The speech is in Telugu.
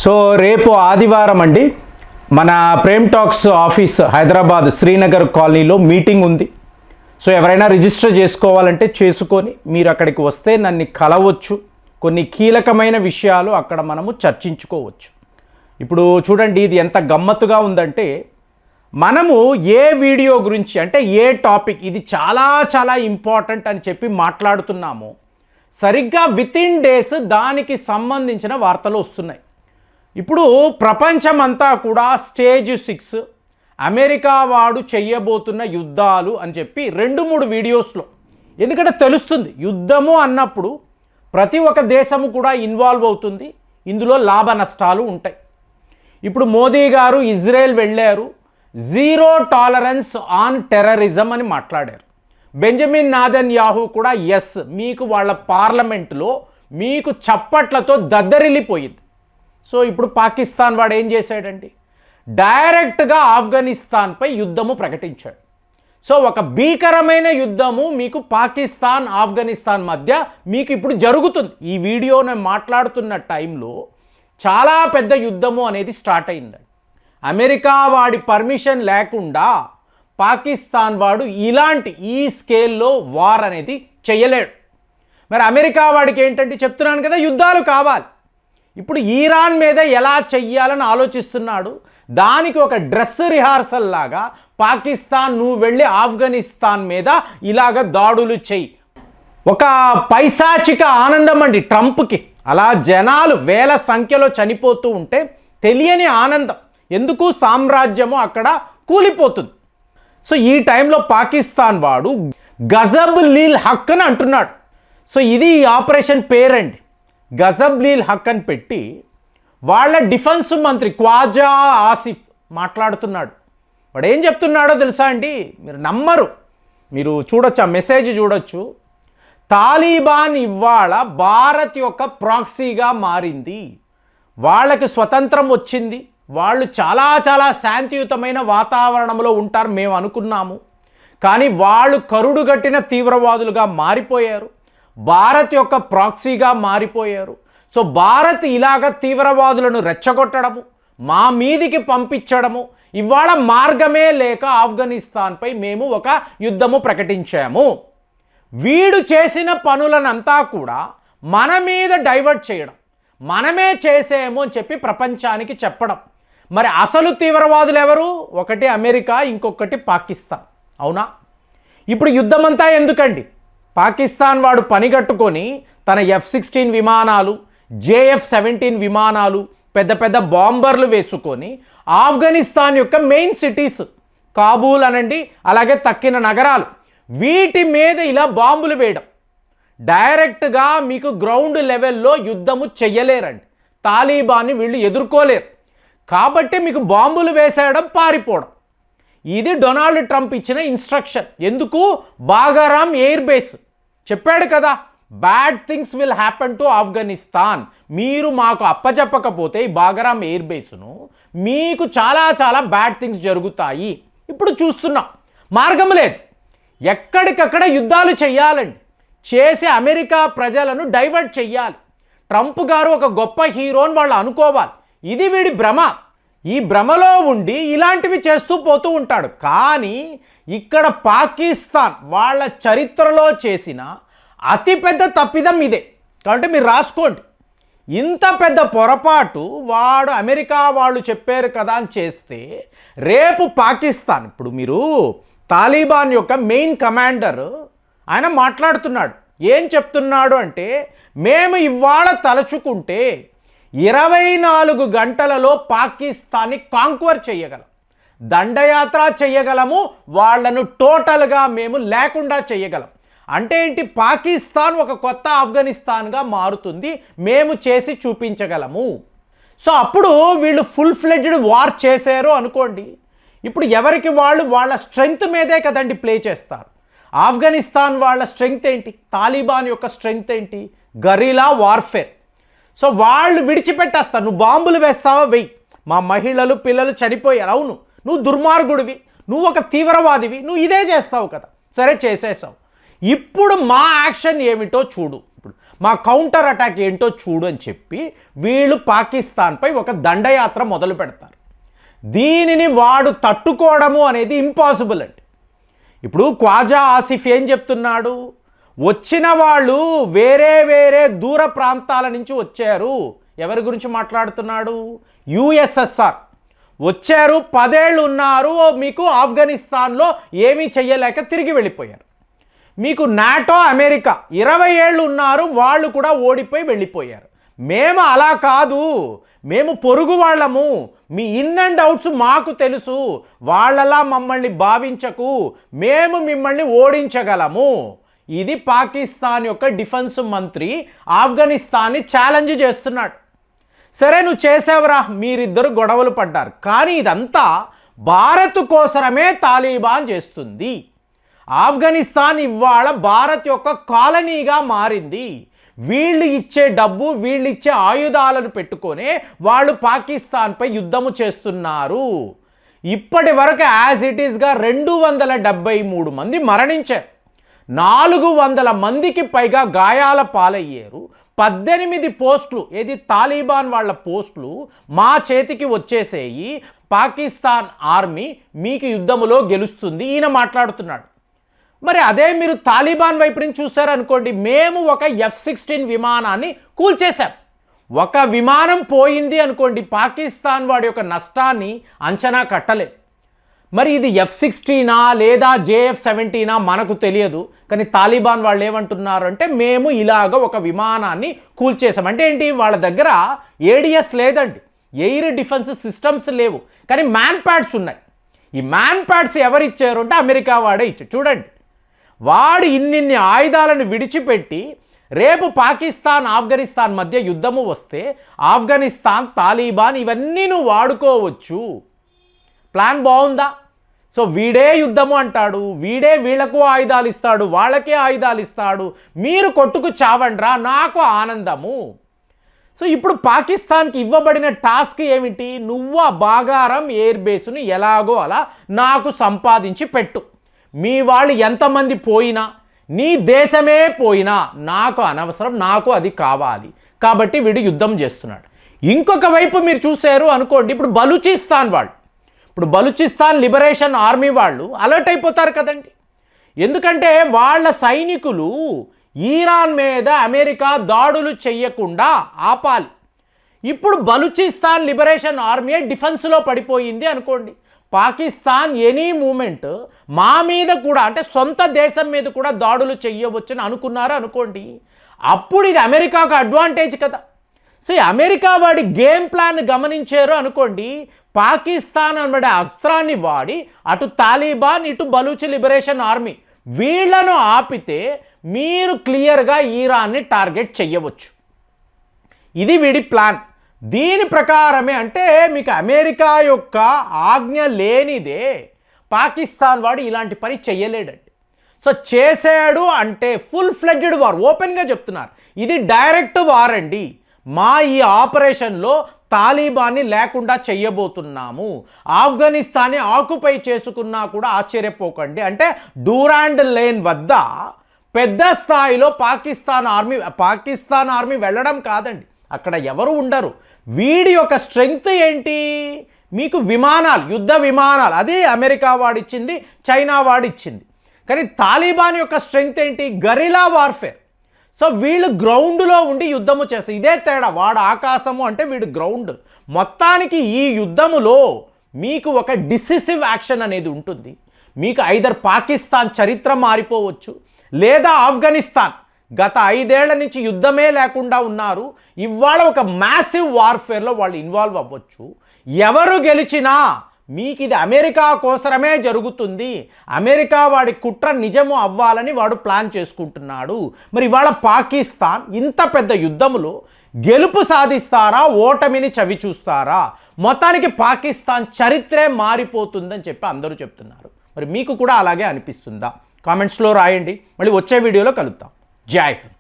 సో రేపు ఆదివారం అండి మన ప్రేమ్ టాక్స్ ఆఫీస్ హైదరాబాద్ శ్రీనగర్ కాలనీలో మీటింగ్ ఉంది. సో ఎవరైనా రిజిస్టర్ చేసుకోవాలంటే చేసుకొని మీరు అక్కడికి వస్తే నన్ను కలవచ్చు. కొన్ని కీలకమైన విషయాలు అక్కడ మనము చర్చించుకోవచ్చు. ఇప్పుడు చూడండి, ఇది ఎంత గమ్మత్తుగా ఉందంటే, మనము ఏ వీడియో గురించి అంటే ఏ టాపిక్ ఇది చాలా చాలా ఇంపార్టెంట్ అని చెప్పి మాట్లాడుతున్నామో సరిగ్గా వితిన్ డేస్ దానికి సంబంధించిన వార్తలు వస్తున్నాయి. ఇప్పుడు ప్రపంచమంతా కూడా స్టేజ్ 6 అమెరికా వాడు చెయ్యబోతున్న యుద్ధాలు అని చెప్పి 2-3 వీడియోస్లో, ఎందుకంటే తెలుస్తుంది యుద్ధము అన్నప్పుడు ప్రతి ఒక్క దేశము కూడా ఇన్వాల్వ్ అవుతుంది, ఇందులో లాభ నష్టాలు ఉంటాయి. ఇప్పుడు మోదీ గారు ఇజ్రాయెల్ వెళ్ళారు, జీరో టాలరెన్స్ ఆన్ టెర్రరిజం అని మాట్లాడారు. బెంజమిన్ నాథన్యాహు కూడా ఎస్, మీకు వాళ్ళ పార్లమెంట్లో మీకు చప్పట్లతో దద్దరిల్లిపోయింది. సో ఇప్పుడు పాకిస్తాన్ వాడు ఏం చేశాడండి, డైరెక్ట్గా ఆఫ్ఘనిస్తాన్పై యుద్ధము ప్రకటించాడు. సో ఒక భీకరమైన యుద్ధము మీకు పాకిస్తాన్ ఆఫ్ఘనిస్తాన్ మధ్య మీకు ఇప్పుడు జరుగుతుంది. ఈ వీడియో నేను మాట్లాడుతున్న టైంలో చాలా పెద్ద యుద్ధము అనేది స్టార్ట్ అయిందండి. అమెరికా వాడి పర్మిషన్ లేకుండా పాకిస్తాన్ వాడు ఇలాంటి ఈ స్కేల్లో వార్ అనేది చేయలేడు. మరి అమెరికా వాడికి ఏంటంటే చెప్తున్నాను కదా, యుద్ధాలు కావాలి. ఇప్పుడు ఈరాన్ మీద ఎలా చెయ్యాలని ఆలోచిస్తున్నాడు. దానికి ఒక డ్రెస్ రిహార్సల్ లాగా పాకిస్తాన్ నువ్వు వెళ్ళి ఆఫ్ఘనిస్తాన్ మీద ఇలాగ దాడులు చెయ్యి. ఒక పైశాచిక ఆనందం అండి ట్రంప్కి. అలా జనాలు వేల సంఖ్యలో చనిపోతూ ఉంటే తెలియని ఆనందం. ఎందుకు, సామ్రాజ్యము అక్కడ కూలిపోతుంది. సో ఈ టైంలో పాకిస్తాన్ వాడు గజబ్ లీల్ హక్ అని అంటున్నాడు. సో ఇది ఈ ఆపరేషన్ పేరండి, గజబ్ లీల్ హక్ అని పెట్టి వాళ్ళ డిఫెన్స్ మంత్రి ఖ్వాజా ఆసిఫ్ మాట్లాడుతున్నాడు. వాడు ఏం చెప్తున్నాడో తెలుసా అండి, మీరు నమ్మరు, మీరు చూడొచ్చు, ఆ మెసేజ్ చూడొచ్చు. తాలిబాన్ ఇవాళ భారత్ యొక్క ప్రాక్సీగా మారింది. వాళ్ళకి స్వతంత్రం వచ్చింది, వాళ్ళు చాలా చాలా శాంతియుతమైన వాతావరణంలో ఉంటారు మేము అనుకున్నాము. కానీ వాళ్ళు కరుడుగట్టిన తీవ్రవాదులుగా మారిపోయారు, భారత్ యొక్క ప్రాక్సీగా మారిపోయారు. సో భారత్ ఇలాగ తీవ్రవాదులను రెచ్చగొట్టడము, మా మీదికి పంపించడము, ఇవాళ మార్గమే లేక ఆఫ్ఘనిస్తాన్పై మేము ఒక యుద్ధము ప్రకటించాము. వీడు చేసిన పనులనంతా కూడా మన మీద డైవర్ట్ చేయడం, మనమే చేసేమో అని చెప్పి ప్రపంచానికి చెప్పడం. మరి అసలు తీవ్రవాదులు ఎవరు? ఒకటి అమెరికా, ఇంకొకటి పాకిస్తాన్. అవునా? ఇప్పుడు యుద్ధమంతా ఎందుకండి, పాకిస్తాన్ వాడు పనిగట్టుకొని తన F-16 విమానాలు, JF-17 విమానాలు, పెద్ద పెద్ద బాంబర్లు వేసుకొని ఆఫ్ఘనిస్తాన్ యొక్క మెయిన్ సిటీస్ కాబూల్ అనండి, అలాగే తక్కిన నగరాలు, వీటి మీద ఇలా బాంబులు వేయడం. డైరెక్ట్గా మీకు గ్రౌండ్ లెవెల్లో యుద్ధము చెయ్యలేరండి, తాలిబాన్ని వీళ్ళు ఎదుర్కోలేరు. కాబట్టి మీకు బాంబులు వేసేయడం, పారిపోవడం. ఇది డొనాల్డ్ ట్రంప్ ఇచ్చిన ఇన్స్ట్రక్షన్. ఎందుకు? బాగారాం ఎయిర్ బేస్ చెప్పాడు కదా, bad things will happen to Afghanistan. మీరు మాకు అప్పచెప్పకపోతే ఈ బాగారాం ఎయిర్ బేస్ను మీకు చాలా చాలా బ్యాడ్ థింగ్స్ జరుగుతాయి. ఇప్పుడు చూస్తున్నాం, మార్గం లేదు, ఎక్కడికక్కడ యుద్ధాలు చెయ్యాలండి, చేసి అమెరికా ప్రజలను డైవర్ట్ చెయ్యాలి. ట్రంప్ గారు ఒక గొప్ప హీరో అని వాళ్ళు అనుకోవాలి. ఇది వీడి భ్రమ. ఈ భ్రమలో ఉండి ఇలాంటివి చేస్తూ పోతూ ఉంటాడు. కానీ ఇక్కడ పాకిస్తాన్ వాళ్ళ చరిత్రలో చేసిన అతిపెద్ద తప్పిదం ఇదే. కాబట్టి మీరు రాసుకోండి, ఇంత పెద్ద పొరపాటు వాడు అమెరికా వాళ్ళు చెప్పారు కదా అని చేస్తే రేపు పాకిస్తాన్, ఇప్పుడు మీరు తాలిబాన్ యొక్క మెయిన్ కమాండర్ ఆయన మాట్లాడుతున్నాడు. ఏం చెప్తున్నాడు అంటే, మేము ఇవాళ తలుచుకుంటే 24 గంటలలో పాకిస్తాన్ని కాంక్వర్ చేయగలం, దండయాత్ర చేయగలము, వాళ్లను టోటల్గా మేము లేకుండా చేయగలం. అంటే ఏంటి, పాకిస్తాన్ ఒక కొత్త ఆఫ్ఘనిస్తాన్గా మారుతుంది, మేము చేసి చూపించగలము. సో అప్పుడు వీళ్ళు ఫుల్ ఫ్లెడ్జ్డ్ వార్ చేశారు అనుకోండి, ఇప్పుడు ఎవరికి వాళ్ళు వాళ్ళ స్ట్రెంగ్త్ మీదే కదండి ప్లే చేస్తారు. ఆఫ్ఘనిస్తాన్ వాళ్ళ స్ట్రెంగ్త్ ఏంటి, తాలిబాన్ యొక్క స్ట్రెంగ్త్ ఏంటి, గరిలా వార్ఫేర్. సో వాళ్ళు విడిచిపెట్టేస్తారు, నువ్వు బాంబులు వేస్తావా వెయ్యి, మా మహిళలు పిల్లలు చనిపోయారు, అవును నువ్వు దుర్మార్గుడివి, నువ్వు ఒక తీవ్రవాదివి, నువ్వు ఇదే చేస్తావు కదా, సరే చేసేసావు. ఇప్పుడు మా యాక్షన్ ఏమిటో చూడు. ఇప్పుడు మా కౌంటర్ అటాక్ ఏంటో చూడు అని చెప్పి వీళ్ళు పాకిస్తాన్పై ఒక దండయాత్ర మొదలు పెడతారు. దీనిని వాడు తట్టుకోవడము అనేది ఇంపాసిబుల్ అండి. ఇప్పుడు ఖ్వాజా ఆసిఫ్ ఏం చెప్తున్నాడు, వచ్చిన వాళ్ళు వేరే వేరే దూర ప్రాంతాల నుంచి వచ్చారు. ఎవరి గురించి మాట్లాడుతున్నాడు? యుఎస్ఎస్ఆర్ వచ్చారు, 10 ఏళ్ళు ఉన్నారు, మీకు ఆఫ్ఘనిస్తాన్లో ఏమీ చెయ్యలేక తిరిగి వెళ్ళిపోయారు. మీకు నాటో అమెరికా 20 ఏళ్ళు ఉన్నారు, వాళ్ళు కూడా ఓడిపోయి వెళ్ళిపోయారు. మేము అలా కాదు, మేము పొరుగు వాళ్ళము, మీ ఇన్ అండ్ అవుట్స్ మాకు తెలుసు, వాళ్ళలా మమ్మల్ని భావించకు, మేము మిమ్మల్ని ఓడించగలము. ఇది పాకిస్తాన్ యొక్క డిఫెన్స్ మంత్రి ఆఫ్ఘనిస్తాన్ని ఛాలెంజ్ చేస్తున్నాడు. సరే నువ్వు చేసావురా, మీరిద్దరు గొడవలు పడ్డారు, కానీ ఇదంతా భారత్ కోసమే తాలిబాన్ చేస్తుంది. ఆఫ్ఘనిస్తాన్ ఇవాళ భారత్ యొక్క కాలనీగా మారింది. వీళ్ళు ఇచ్చే డబ్బు, వీళ్ళు ఇచ్చే ఆయుధాలను పెట్టుకొనే వాళ్ళు పాకిస్తాన్పై యుద్ధము చేస్తున్నారు. ఇప్పటి వరకు యాజ్ ఇట్ ఈస్గా 273 మంది మరణించారు, 400 మందికి పైగా గాయాల పాలయ్యారు. 18 పోస్టులు, ఏది తాలిబాన్ వాళ్ళ పోస్టులు మా చేతికి వచ్చేసేయి, పాకిస్తాన్ ఆర్మీ మీకు యుద్ధములో గెలుస్తుంది, ఈయన మాట్లాడుతున్నాడు. మరి అదే మీరు తాలిబాన్ వైపు నుంచి చూసారనుకోండి, మేము ఒక F-16 విమానాన్ని కూల్చేశాం. ఒక విమానం పోయింది అనుకోండి, పాకిస్తాన్ వాడి యొక్క నష్టాన్ని అంచనా కట్టలేం. మరి ఇది F-16 లేదా JF-17 మనకు తెలియదు, కానీ తాలిబాన్ వాళ్ళు ఏమంటున్నారు అంటే మేము ఇలాగ ఒక విమానాన్ని కూల్చేసాం. అంటే ఏంటి, వాళ్ళ దగ్గర ఏడిఎస్ లేదండి, ఎయిర్ డిఫెన్స్ సిస్టమ్స్ లేవు, కానీ మ్యాన్ ప్యాడ్స్ ఉన్నాయి. ఈ మ్యాన్ ప్యాడ్స్ ఎవరిచ్చారు అంటే అమెరికా వాడే ఇచ్చారు. చూడండి, వాడు ఇన్నిన్ని ఆయుధాలను విడిచిపెట్టి రేపు పాకిస్తాన్ ఆఫ్ఘనిస్తాన్ మధ్య యుద్ధము వస్తే ఆఫ్ఘనిస్తాన్ తాలిబాన్ ఇవన్నీ నువ్వు వాడుకోవచ్చు. ప్లాన్ బాగుందా? సో వీడే యుద్ధము అంటాడు, వీడే వీళ్లకు ఆయుధాలు ఇస్తాడు, వాళ్ళకే ఆయుధాలు ఇస్తాడు, మీరు కొట్టుకు చావండ్రా, నాకు ఆనందము. సో ఇప్పుడు పాకిస్తాన్కి ఇవ్వబడిన టాస్క్ ఏమిటి, నువ్వు ఆ బాగారం ఎయిర్ బేస్ను ఎలాగో అలా నాకు సంపాదించి పెట్టు. మీ వాళ్ళు ఎంతమంది పోయినా, నీ దేశమే పోయినా నాకు అనవసరం, నాకు అది కావాలి. కాబట్టి వీడు యుద్ధం చేస్తున్నాడు. ఇంకొక వైపు మీరు చూశారు అనుకోండి, ఇప్పుడు బలూచిస్తాన్ వాళ్ళు, ఇప్పుడు బలూచిస్తాన్ లిబరేషన్ ఆర్మీ వాళ్ళు అలర్ట్ అయిపోతారు కదండి. ఎందుకంటే వాళ్ళ సైనికులు ఈరాన్ మీద అమెరికా దాడులు చెయ్యకుండా ఆపాలి. ఇప్పుడు బలూచిస్తాన్ లిబరేషన్ ఆర్మీ డిఫెన్స్లో పడిపోయింది అనుకోండి, పాకిస్తాన్ ఎనీ మూమెంట్ మా మీద కూడా, అంటే సొంత దేశం మీద కూడా దాడులు చెయ్యవచ్చని అనుకున్నారు అనుకోండి, అప్పుడు ఇది అమెరికాకు అడ్వాంటేజ్ కదా. సో అమెరికా వాడి గేమ్ ప్లాన్ గమనించారు అనుకోండి, పాకిస్తాన్ అనే అస్త్రాన్ని వాడి అటు తాలిబాన్ ఇటు బలూచి లిబరేషన్ ఆర్మీ వీళ్లను ఆపితే మీరు క్లియర్గా ఈరాన్ని టార్గెట్ చెయ్యవచ్చు. ఇది వీడి ప్లాన్. దీని ప్రకారమే, అంటే మీకు అమెరికా యొక్క ఆజ్ఞ లేనిదే పాకిస్తాన్ వాడు ఇలాంటి పని చెయ్యలేడండి. సో చేశాడు అంటే ఫుల్ ఫ్లెడ్జ్డ్ వార్, ఓపెన్గా చెప్తున్నారు, ఇది డైరెక్ట్ వార్ అండి. మా ఈ ఆపరేషన్లో తాలిబాన్ని లేకుండా చెయ్యబోతున్నాము, ఆఫ్ఘనిస్తాన్ని ఆక్యుపై చేసుకున్నా కూడా ఆశ్చర్యపోకండి. అంటే డూరాండ్ లేన్ వద్ద పెద్ద స్థాయిలో పాకిస్తాన్ ఆర్మీ వెళ్ళడం కాదండి, అక్కడ ఎవరు ఉండరు. వీడి యొక్క స్ట్రెంగ్త్ ఏంటి, మీకు విమానాలు, యుద్ధ విమానాలు, అది అమెరికా వాడిచ్చింది, చైనా వాడిచ్చింది. కానీ తాలిబాన్ యొక్క స్ట్రెంగ్త్ ఏంటి, గరిలా వార్ఫేర్. సో వీళ్ళు గ్రౌండ్లో ఉండి యుద్ధము చేస్తారు. ఇదే తేడా, వాడు ఆకాశము అంటే వీడు గ్రౌండ్. మొత్తానికి ఈ యుద్ధములో మీకు ఒక డిసిసివ్ యాక్షన్ అనేది ఉంటుంది. మీకు ఐదర్ పాకిస్తాన్ చరిత్ర మారిపోవచ్చు, లేదా ఆఫ్ఘనిస్తాన్ గత 5 ఏళ్ల నుంచి యుద్ధమే లేకుండా ఉన్నారు, ఇవాళ ఒక మ్యాసివ్ వార్ఫేర్లో వాళ్ళు ఇన్వాల్వ్ అవ్వచ్చు. ఎవరు గెలిచినా మీకు ఇది అమెరికా కోసమే జరుగుతుంది, అమెరికా వాడి కుట్ర నిజము అవ్వాలని వాడు ప్లాన్ చేసుకుంటున్నాడు. మరి ఇవాళ పాకిస్తాన్ ఇంత పెద్ద యుద్ధములో గెలుపు సాధిస్తారా, ఓటమిని చవి చూస్తారా? మొత్తానికి పాకిస్తాన్ చరిత్రే మారిపోతుందని చెప్పి అందరూ చెప్తున్నారు. మరి మీకు కూడా అలాగే అనిపిస్తుందా? కామెంట్స్లో రాయండి. మళ్ళీ వచ్చే వీడియోలో కలుద్దాం. జై హింద్.